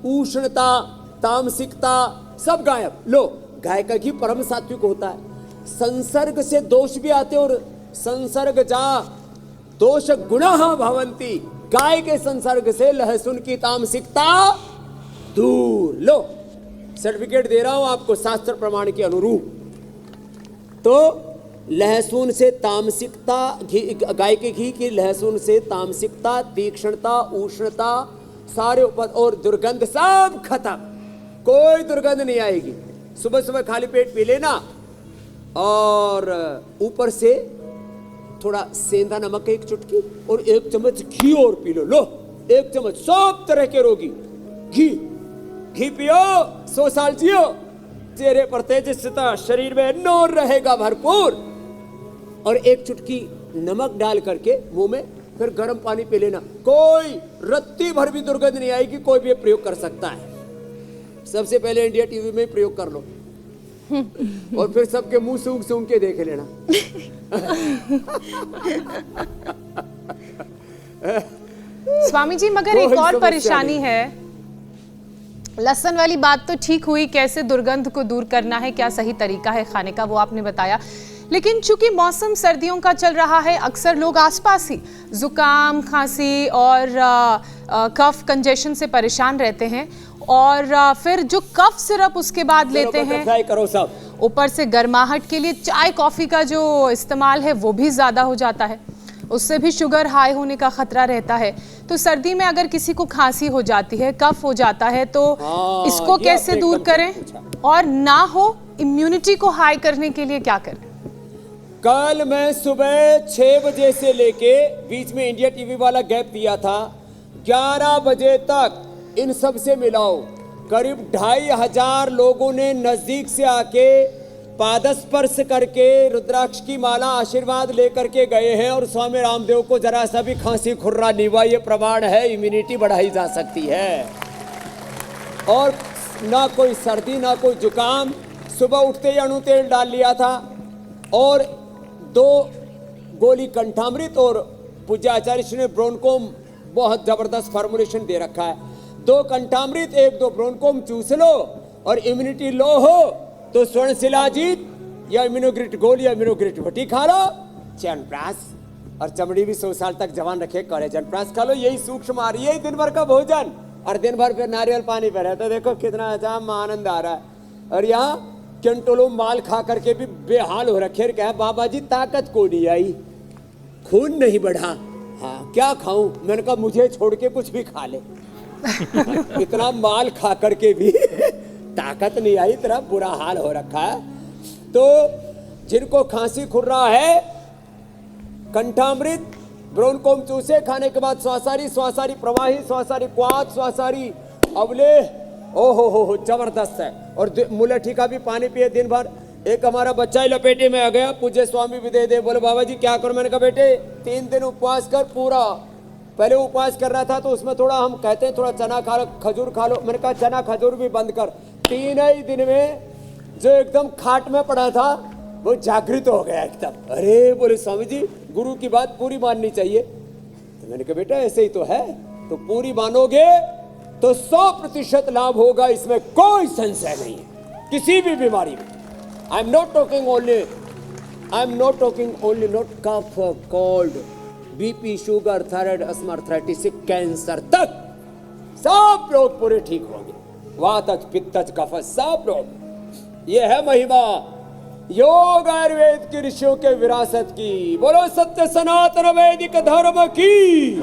उष्णता, तामसिकता सब गायब। लो, गाय का घी परम सात्विक होता है। संसर्ग से दोष भी आते और संसर्ग जा दोष गुणः भवन्ति, गाय के संसर्ग से लहसुन की तामसिकता दूर। लो, सर्टिफिकेट दे रहा हूं आपको शास्त्र प्रमाण के अनुरूप। तो लहसुन से तामसिकता, गाय के घी की लहसुन से तामसिकता, तीक्ष्णता, उष्णता, सारे और दुर्गंध सब खत्म, कोई दुर्गंध नहीं आएगी। सुबह सुबह खाली पेट पी लेना और ऊपर से थोड़ा सेंधा नमक, 1 चुटकी और 1 चम्मच घी और पी लो। लो, 1 चम्मच, सब तरह के रोगी घी पियो, 100 साल जियो, चेहरे पर तेजस्विता, शरीर में नूर रहेगा भरपूर। और 1 चुटकी नमक डाल करके मुंह में, फिर गर्म पानी पी लेना, कोई रत्ती भर भी दुर्गंध नहीं आएगी। कोई भी प्रयोग कर सकता है। सबसे पहले इंडिया टीवी में प्रयोग कर लो और फिर सबके मुंह सूंघ के देख लेना। स्वामी जी, मगर एक और परेशानी है। लहसुन वाली बात तो ठीक हुई, कैसे दुर्गंध को दूर करना है, क्या सही तरीका है खाने का, वो आपने बताया। लेकिन चूंकि मौसम सर्दियों का चल रहा है, अक्सर लोग आसपास ही जुकाम, खांसी और कफ, कंजेशन से परेशान रहते हैं, और फिर जो कफ सिरप उसके बाद लेते हैं, करो सब, ऊपर से गर्माहट के लिए चाय कॉफ़ी का जो इस्तेमाल है वो भी ज़्यादा हो जाता है, उससे भी शुगर हाई होने का खतरा रहता है। तो सर्दी में अगर किसी को खांसी हो जाती है, कफ हो जाता है, तो इसको कैसे दूर करें, और ना हो इम्यूनिटी को हाई करने के लिए क्या करें? कल मैं सुबह 6 बजे से लेके, बीच में इंडिया टीवी वाला गैप दिया था, 11 बजे तक इन सब से मिलाओ। करीब 2500 लोगों ने नजदीक से आके पादस्पर्श करके रुद्राक्ष की माला आशीर्वाद लेकर के गए हैं, और स्वामी रामदेव को जरा सा भी खांसी खुर्रा नीवा, ये प्रमाण है, इम्यूनिटी बढ़ाई जा सकती है। और ना कोई सर्दी ना कोई जुकाम। सुबह उठते ही अणु तेल डाल लिया था और 2 गोली कंठामृत, और पूज्य आचार्य श्री ने ब्रोनकोम बहुत जबरदस्त फॉर्मुलेशन दे रखा है। 2 कंठामृत, 1-2 ब्रोनकोम चूस लो, और इम्यूनिटी लो हो तो स्वर्ण शिलाजीत या इम्यूनोग्रिट गोल या इम्यूनोग्रिट भटी खा लो, च्यवनप्राश, और चमड़ी भी 100 साल तक जवान रखे, करे च्यवनप्राश खा लो। यही सूक्ष्म आ रही है, दिन भर का भोजन, और दिन भर फिर नारियल पानी पे रहता। देखो कितना अजाम आनंद आ रहा है। और यहाँ कंटोलो माल खा करके भी बेहाल हो रखे, क्या बाबा जी ताकत को नहीं आई, खून नहीं बढ़ा, हाँ क्या खाऊं? मैंने कहा मुझे छोड़ के कुछ भी खा ले। इतना माल खा करके भी ताकत नहीं आई, इतना बुरा हाल हो रखा है। तो जिनको खांसी खुर्रा है, कंठामृत, ब्रोनकोम चूसे, खाने के बाद स्वासारी प्रवाही, स्वासारी क्वाथ, स्वासारी अवलेह, ओहो हो जबरदस्त है। और मुलेठी का भी पानी पिए दिन भर। एक हमारा बच्चा ही लपेटे में आ गया, पूज्य स्वामी भी दे बोले बाबा जी क्या करो? मैंने कहा बेटे 3 दिन उपवास कर पूरा। पहले उपवास कर रहा था तो उसमें थोड़ा हम कहते हैं थोड़ा चना खा लो, खजूर खा लो। मैंने कहा चना खजूर भी बंद कर। 3 ही दिन में जो एकदम खाट में पड़ा था वो जागृत हो गया एकदम। अरे बोले स्वामी जी गुरु की बात पूरी माननी चाहिए। तो मैंने कहा बेटा ऐसे ही तो है, तो पूरी मानोगे तो 100% लाभ होगा, इसमें कोई संशय नहीं है किसी भी बीमारी में। I am not talking only not cough, cold, BP, sugar, thyroid, asthma, arthritis से कैंसर तक सब लोग पूरे ठीक होंगे। वातज, पित्तज, कफज सब लोग। ये है महिमा योग आयुर्वेद की ऋषियों के विरासत की। बोलो सत्य सनातन वैदिक धर्म की।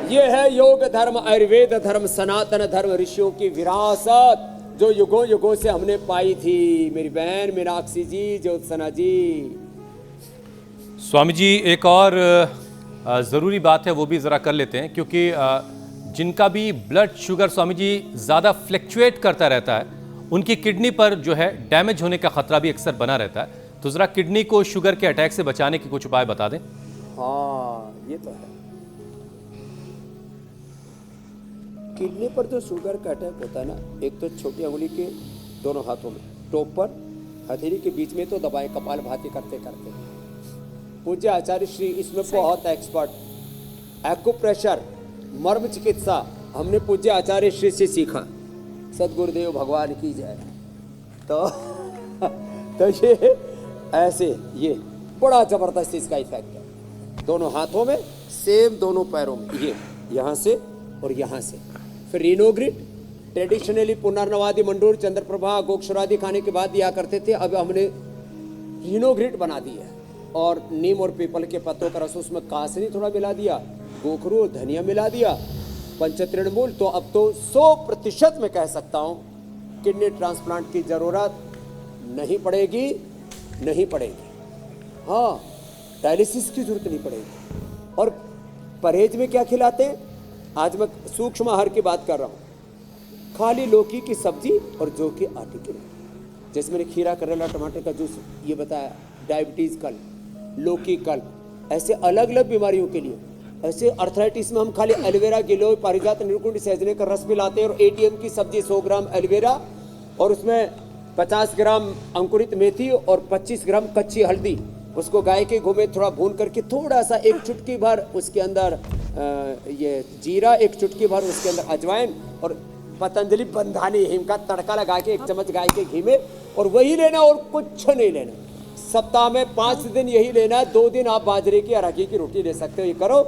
ये है योग धर्म, आयुर्वेद धर्म, सनातन धर्म, ऋषियों की विरासत जो युगों युगों से हमने पाई थी। मेरी बहन मीनाक्षी जी, ज्योत्सना जी। स्वामी जी एक और ज़रूरी बात है वो भी ज़रा कर लेते हैं, क्योंकि जिनका भी ब्लड शुगर स्वामी जी ज़्यादा फ्लक्चुएट करता रहता है उनकी किडनी पर जो है डैमेज होने का खतरा भी अक्सर बना रहता है। तो ज़रा किडनी को शुगर के अटैक से बचाने के कुछ उपाय बता दें। हाँ, ये तो है। किडनी पर जो शुगर का अटैक होता है ना, एक तो छोटी अंगुली के दोनों हाथों में, टोप पर, हथेली के बीच में तो दबाएं कपाल भाती करते करते। पूज्य आचार्य श्री इसमें बहुत एक्सपर्ट, एक्यूप्रेशर, मर्म चिकित्सा हमने पूज्य आचार्य श्री से सीखा। सदगुरुदेव भगवान की जय। तो ये ऐसे, ये बड़ा जबरदस्त इसका इफेक्ट है। दोनों हाथों में सेम, दोनों पैरों में, ये यहाँ से और यहाँ से। फिर रीनोग्रिड ट्रेडिशनली पुनर्नवादी, मंडूर, चंद्रप्रभा, गोक्षरादि खाने के बाद दिया करते थे, अब हमने रीनोग्रिड बना दी है। और नीम और पीपल के पत्तों का रस, उसमें कासनी थोड़ा मिला दिया, गोखरू और धनिया मिला दिया, पंचतृणमूल। तो अब तो 100% मैं कह सकता हूँ किडनी ट्रांसप्लांट की जरूरत नहीं पड़ेगी, नहीं पड़ेगी। हाँ, डायलिसिस की जरूरत नहीं पड़ेगी। और परहेज में क्या खिलाते हैं? आज मैं सूक्ष्म आहार की बात कर रहा हूँ। खाली लौकी की सब्जी और जौ के आटे की रोटी। जैसे मैंने खीरा, करेला, टमाटर का जूस ये बताया, डायबिटीज़ कल, लौकी कल, ऐसे अलग अलग बीमारियों के लिए। ऐसे अर्थराइटिस में हम खाली एलोवेरा, गिलोय, पारिजात, नीलकुंड, सहजने का रस मिलाते हैं। और एटीएम की सब्जी 100 ग्राम एलोवेरा और उसमें 50 ग्राम अंकुरित मेथी और 25 ग्राम कच्ची हल्दी, उसको गाय के घी में थोड़ा भून करके थोड़ा सा एक चुटकी भर उसके अंदर ये जीरा, एक चुटकी भर उसके अंदर अजवाइन और पतंजलि बंधानी हिम का तड़का लगा के 1 चम्मच गाय के घी में, और वही लेना और कुछ नहीं लेना। सप्ताह में 5 दिन यही लेना है। 2 दिन आप बाजरे की, अरहर की रोटी ले सकते हो। ये करो,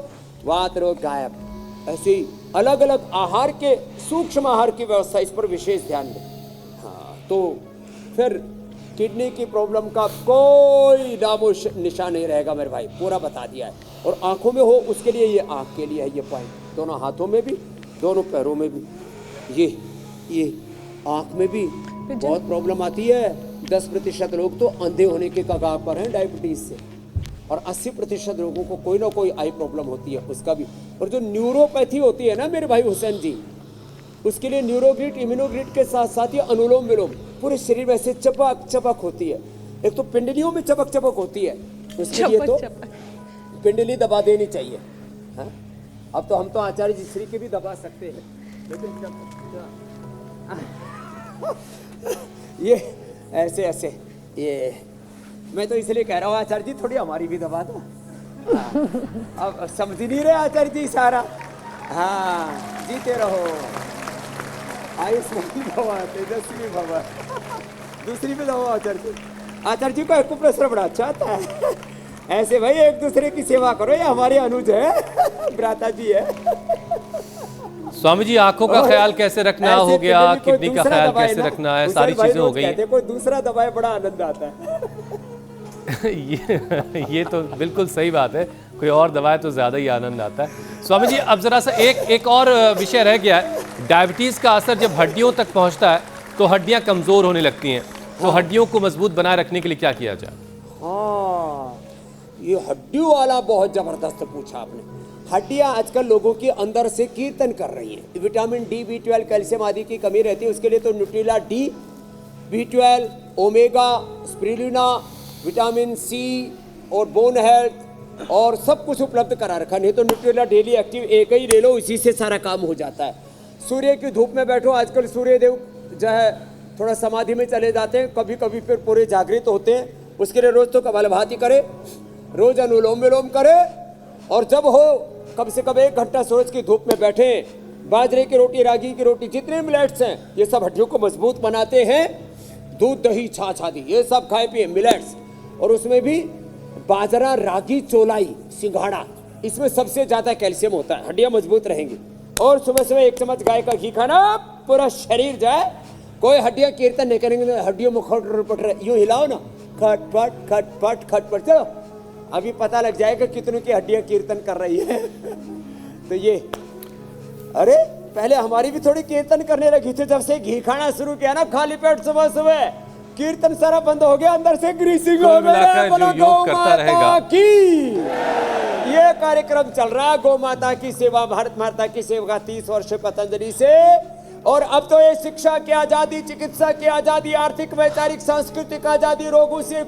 वात रोग गायब। ऐसे ही अलग अलग आहार के, सूक्ष्म आहार की व्यवस्था, इस पर विशेष ध्यान दें। हाँ, तो फिर किडनी की प्रॉब्लम का कोई नामो निशान नहीं रहेगा मेरे भाई, पूरा बता दिया है। और आंखों में हो उसके लिए, ये आंख के लिए है ये पॉइंट, दोनों हाथों में भी, दोनों पैरों में भी। ये आंख में भी बहुत प्रॉब्लम आती है। 10% लोग तो अंधे होने के कगार पर हैं डायबिटीज से, और 80% लोगों को कोई ना कोई आई प्रॉब्लम होती है, उसका भी। और जो न्यूरोपैथी होती है ना मेरे भाई हुसैन जी, उसके लिए न्यूरोग्रिड, इम्यूनोग्रिड के साथ साथ ये अनुलोम विलोम, पूरे शरीर में ऐसे चपक चपक होती है। एक तो पिंडलियों में चपक चपक होती है, उसके लिए तो पिंडली दबा देनी चाहिए। हाँ? अब तो हम तो आचार्य जी श्री के भी दबा सकते हैं, लेकिन ये ऐसे ऐसे, ये मैं तो इसलिए कह रहा हूँ आचार्य जी थोड़ी हमारी भी दबा दो। अब समझ नहीं रहे आचार्य जी सारा। हाँ, जीते रहो, आयुष्मान भव, तेजस्वी भव। दूसरी भी दबा आचार्य जी। आचार्य जी को एक्यूप्रेशर बड़ा अच्छा आता है। ऐसे भाई एक दूसरे की सेवा करो, ये हमारे अनुज है, भ्राता जी है। स्वामी जी आंखों का ख्याल कैसे रखना हो गया, किडनी का ख्याल कैसे रखना है, सारी चीजें हो गई। कोई दूसरा दबाए बड़ा आनंद आता है। ये तो बिल्कुल सही बात है, कोई और दवाए तो ज्यादा ही आनंद आता है। स्वामी जी अब जरा सा एक और विषय रह गया है। डायबिटीज का असर जब हड्डियों तक पहुंचता है तो हड्डियां कमजोर होने लगती हैं, तो हड्डियों को मजबूत बनाए रखने के लिए क्या किया जाए? हाँ, ये हड्डियों वाला बहुत जबरदस्त पूछा आपने। हड्डियां आजकल लोगों के अंदर से कीर्तन कर रही हैं। विटामिन डी, B12, कैल्शियम आदि की कमी रहती है, उसके लिए तो Nutrilite D, B12, omega, spirulina, vitamin C और बोन हेल्थ और सब कुछ उपलब्ध करा रखा। नहीं तो न्यूट्रिला डेली एक्टिव एक ही ले लो, इसी से सारा काम हो जाता है। सूर्य की धूप में बैठो, आजकल सूर्य देव जो है थोड़ा समाधि में चले जाते हैं, कभी कभी फिर पूरे जागृत होते हैं। उसके लिए रोज तो कपालभाति करे, रोज अनुलोम विलोम करे, और जब हो कम से कम 1 घंटा सूरज की धूप में बैठे। बाजरे की रोटी, रागी की रोटी, जितने मिलेट्स हैं ये सब हड्डियों को मजबूत बनाते हैं। दूध, दही, छाछ आदि ये सब खाए पिए मिलेट्स, और उसमें भी बाजरा, रागी, चोलाई, सिंघाड़ा, इसमें सबसे ज्यादा कैल्शियम होता है, हड्डियां मजबूत रहेंगी। और सुबह सुबह 1 चम्मच गाय का घी खाना, पूरा शरीर जाए। कोई हड्डियां कीर्तन नहीं करेंगे, हड्डियों में खट रहे, यूं हिलाओ ना, खटपट खटपट खटपट, चलो अभी पता लग जाएगा कितनों की हड्डियां कीर्तन कर रही है। तो ये अरे पहले हमारी भी थोड़ी कीर्तन करने लगी थी, जब से घी खाना शुरू किया ना खाली पेट सुबह सुबह, कीर्तन सारा बंद हो गया, अंदर से ग्रीसिंग हो गया। जो योग करता रहेगा की ये कार्यक्रम चल रहा है, गौ माता की सेवा, भारत माता की सेवा 30 वर्ष पतंजलि से। और अब तो ये शिक्षा की आजादी, चिकित्सा की आजादी, आर्थिक वैचारिक सांस्कृतिक आजादी, रोगों से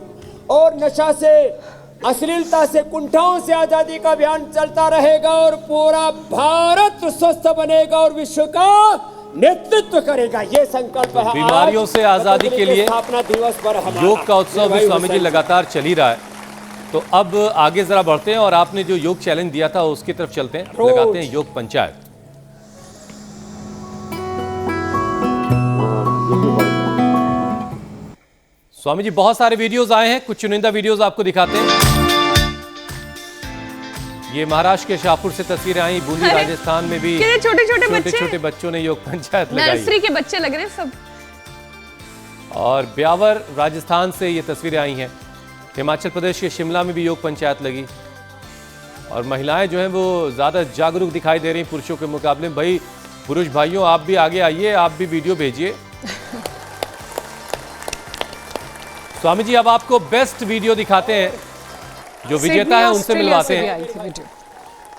और नशा से, अश्लीलता से, कुंठाओं से आजादी का अभियान चलता रहेगा और पूरा भारत स्वस्थ बनेगा और विश्व का नेतृत्व करेगा, ये संकल्प है। बीमारियों से आजादी के लिए स्थापना दिवस पर योग का उत्सव भी स्वामी जी लगातार चल ही रहा है। तो अब आगे जरा बढ़ते हैं और आपने जो योग चैलेंज दिया था उसकी तरफ चलते हैं, लगाते हैं योग पंचायत। स्वामी जी बहुत सारे वीडियोस आए हैं, कुछ चुनिंदा वीडियोस आपको दिखाते हैं। ये महाराष्ट्र के शाहपुर से तस्वीरें आई, बूंदी राजस्थान में भी छोटे बच्चों ने योग पंचायत लगाई, नर्सरी के बच्चे लग रहे हैं सब। और ब्यावर राजस्थान से ये तस्वीरें आई हैं। हिमाचल प्रदेश के शिमला में भी योग पंचायत लगी और महिलाएं जो हैं वो ज़्यादा जागरूक दिखाई दे रही पुरुषों के मुकाबले। भाई पुरुष भाइयों आप भी आगे आइए, आप भी वीडियो भेजिए। स्वामी जी अब आपको बेस्ट वीडियो दिखाते हैं, जो विजेता है उनसे मिलवाते हैं।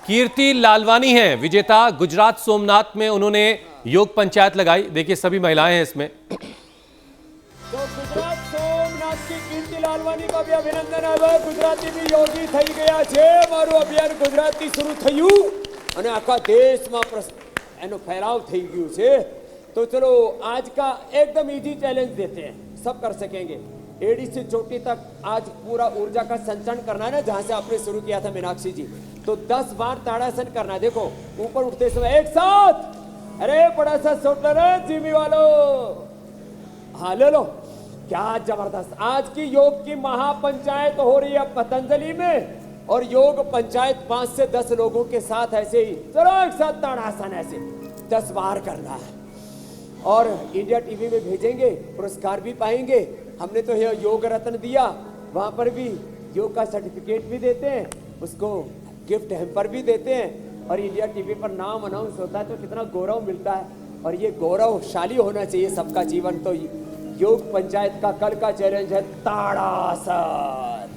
कीर्ति लालवानी है विजेता, गुजरात सोमनाथ में उन्होंने योग पंचायत लगाई। देखिए सभी महिलाएं हैं इसमें। तो गुजरात सोमनाथ की कीर्ति लालवानी का भी अभिनंदन है। गुजराती भी योगी થઈ ગયા છે, મારું અભિયાન ગુજરાતી શરૂ થયું અને આખા દેશમાં એનો ફેલાવ થઈ ગયું છે। तो चलो आज का एकदम इजी चैलेंज देते हैं, सब कर सकेंगे। एड़ी से चोटी तक आज पूरा ऊर्जा का संचरण करना है ना, जहां से आपने शुरू किया था मीनाक्षी जी। तो 10 बार ताड़ासन करना है। देखो ऊपर उठते समय एक साथ, अरे बड़ा सा शोल्डर है जिमी वालों, हाँ ले लो। क्या जबरदस्त, आज की योग की महापंचायत हो रही है पतंजलि में। और योग पंचायत 5 से 10 लोगों के साथ ऐसे ही, चलो एक साथ ताड़ासन ऐसे 10 बार करना है। और इंडिया टीवी में भेजेंगे, पुरस्कार भी पाएंगे। हमने तो यह योग रत्न दिया, वहां पर भी योग का सर्टिफिकेट भी देते हैं, उसको गिफ्ट हैम्पर भी देते हैं। और इंडिया टीवी पर नाम अनाउंस होता है तो कितना गौरव मिलता है। और ये गौरवशाली होना चाहिए सबका जीवन। तो योग पंचायत का कल का चैलेंज है ताड़ासन।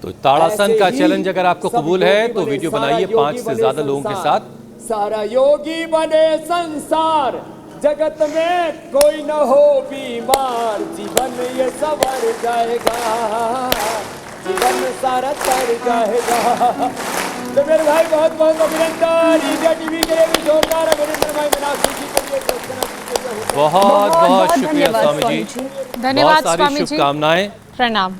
तो ताड़ासन का चैलेंज अगर आपको कबूल है तो वीडियो बनाइए 5 से ज्यादा लोगों के साथ। सारा योगी बने संसार, जगत में कोई न हो बीमार, जीवन ये सवर जाएगा, जीवन सारा तर जाएगा। तो मेरे भाई बहुत बहुत अभिनंदन। इंडिया टीवी के लिए भी जोरदार अभिनंदन भाई मीनाक्षी जी के लिए। बहुत बहुत शुक्रिया स्वामी जी, धन्यवाद बहुत सारी शुभकामनाएं, प्रणाम।